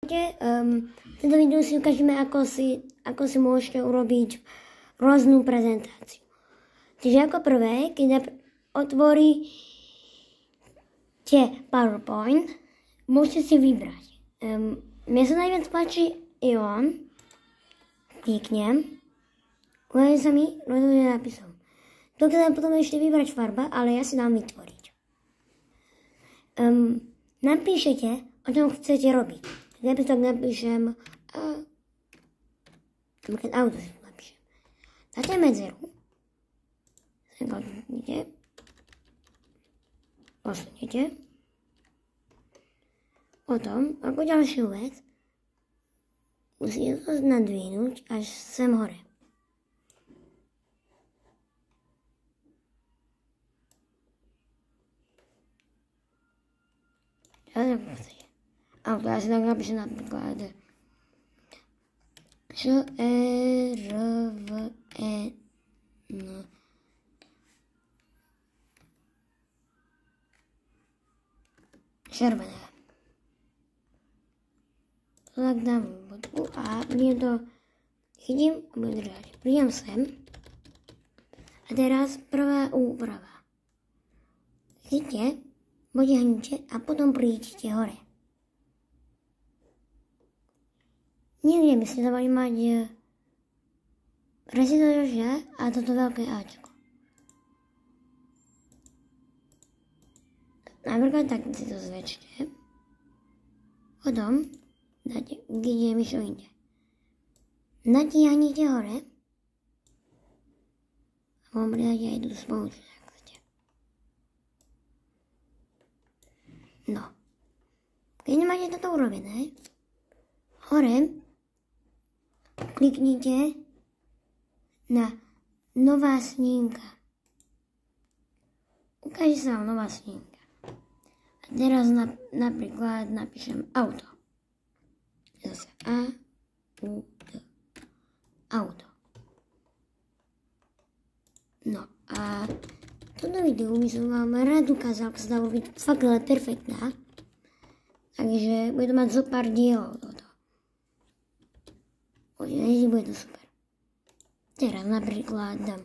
V tomto videu si ukážeme, ako si môžete urobiť rôznu prezentáciu. Čiže ako prvé, keď otvoríte PowerPoint, môžete si vybrať. Mne sa najviac páči Ion. Kliknem. Ukáže sa mi rozhodne nápisom. Tu chcem potom ešte vybrať farba, ale ja si dám vytvoriť. Napíšete, o čom chcete robiť. Napríklad napíšem auto si napíšem. Dáte medzeru. Posuniete. Potom, ako ďalšiu vec, musíte to nadvihnúť až sem hore. Auto, ja si tak napíšem napríklad ŠRVN červené. Tak dám bodku a budem to chytím a budem držať. Prídem sem a teraz prvá úprava. Chytíte, potiahnite a potom prídete hore. Niekde by ste to mali mať presne to, že a toto veľké Ačko. Napríklad tak si to zväčšte. Potom dáte, kde je myšo inde. Natiahnite hore a potom pridáte aj tú spolučnosť, ak chcete. No. Keď nemáte toto urobené, hore kliknite na nová snímka. Ukáže sa vám nová snímka. A teraz napríklad napíšem auto. Zase auto. No a toto videu by som vám rád ukázal, ako sa dá urobiť fakt perfektná. Takže bude to mať zo pár dielov toto. Bude to super. Teraz napríklad dám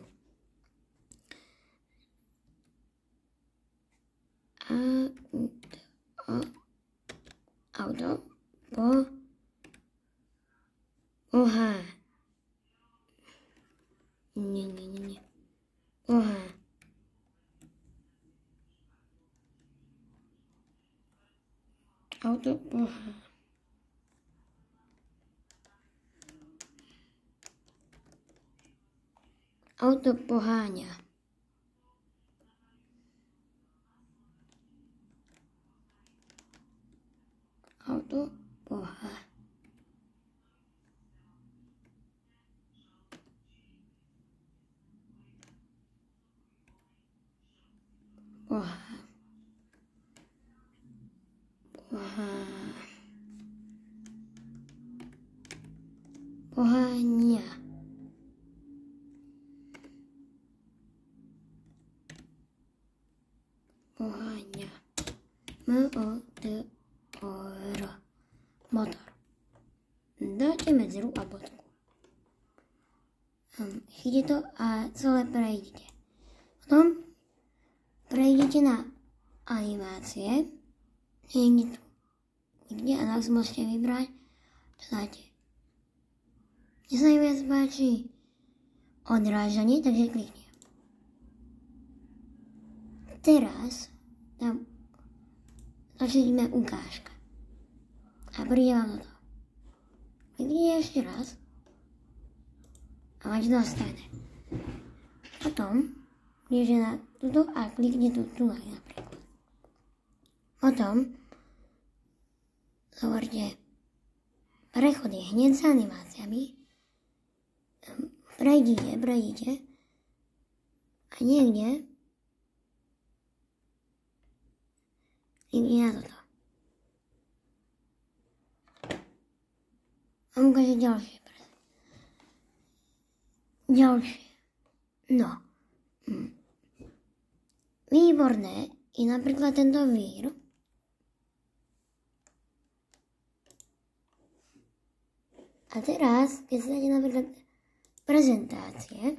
auto auto auto poháňa. Auto poháňa. Poháňa. Poháňa. M-O-T-O-R. Motor. Dáte medzeru a bodku. Chytíte to a celé prejdete. Potom prejdete na animácie. Niekde tu. Niekde a tak si môžete vybrať, čo dáte. Mne sa najviac páči odrážanie, takže kliknem. Teraz tam začneme ukážka. A príde vám toto. Kliknite ešte raz a máte to nastavené. Potom prídete na túto a kliknete tu napríklad. Potom hovorte prechody hneď s animáciami. Prejdite a niekde kliknite na toto. A ukáže ďalšie. No. Výborné je napríklad tento vír. A teraz, keď si dáte napríklad prezentácie,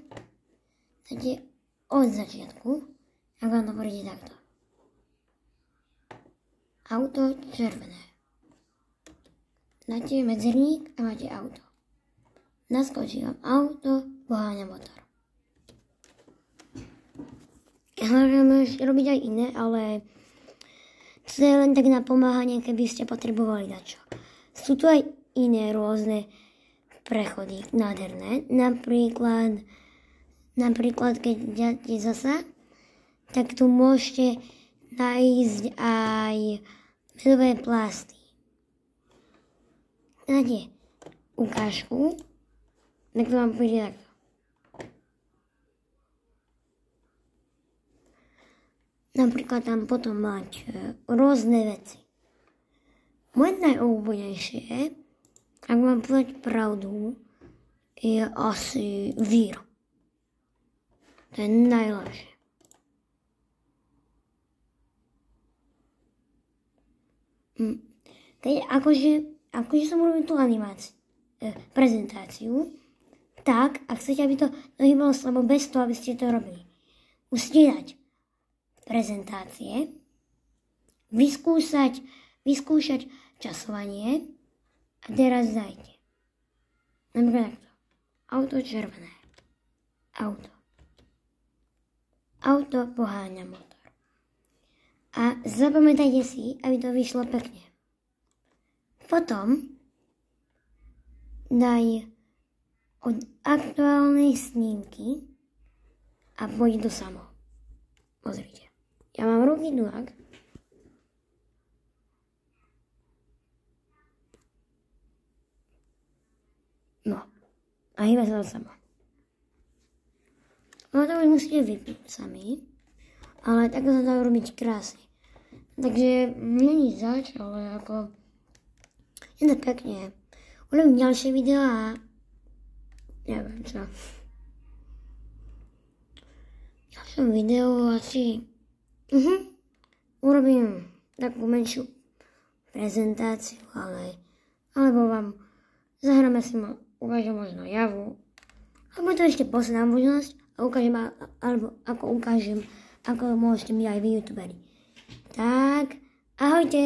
dáte od začiatku, ak vám to pôjde takto. Auto červené. Dáte medzerník a máte auto. Naskočí vám auto, poháňa motor. Môžeme ešte robiť aj iné, ale to je len tak na pomáhanie, keby ste potrebovali dačo. Sú tu aj iné rôzne prechody nádherné. Napríklad keď dáte zasa, tak tu môžete nájsť aj medové plasty. Dáte ukážku, tak to vám pôjde takto. Napríklad tam potom mať rôzne veci. Moje najobľúbenejšie, ak mám povedať pravdu, je asi víro. To je najlepšie. Keď akože som robil tú prezentáciu, tak, ak chcete, aby to hýbalo slabo bez toho, aby ste to robili, musíte dať prezentácie, vyskúšať časovanie a teraz dajte. Napríklad takto. Auto červené. Auto poháňa motor. A zapamätajte si, aby to vyšlo pekne. Potom daj od aktuálnej snímky a pôjde to samo. Pozrite. Ja mám ruky dúrak. No. A hýba sa to samo. No to už musíte vypnúť sami. Ale takto sa dá robiť krásne. Takže není zač, ale ako je to pekne. Urobím ďalšie video a neviem čo. V ďalšom videu asi urobím takú menšiu prezentáciu, alebo vám zahráme si ukážem možno javu, alebo to ešte posledná možnosť a ukážem, alebo ako môžete byť aj vy youtuberi. Tak, ahojte!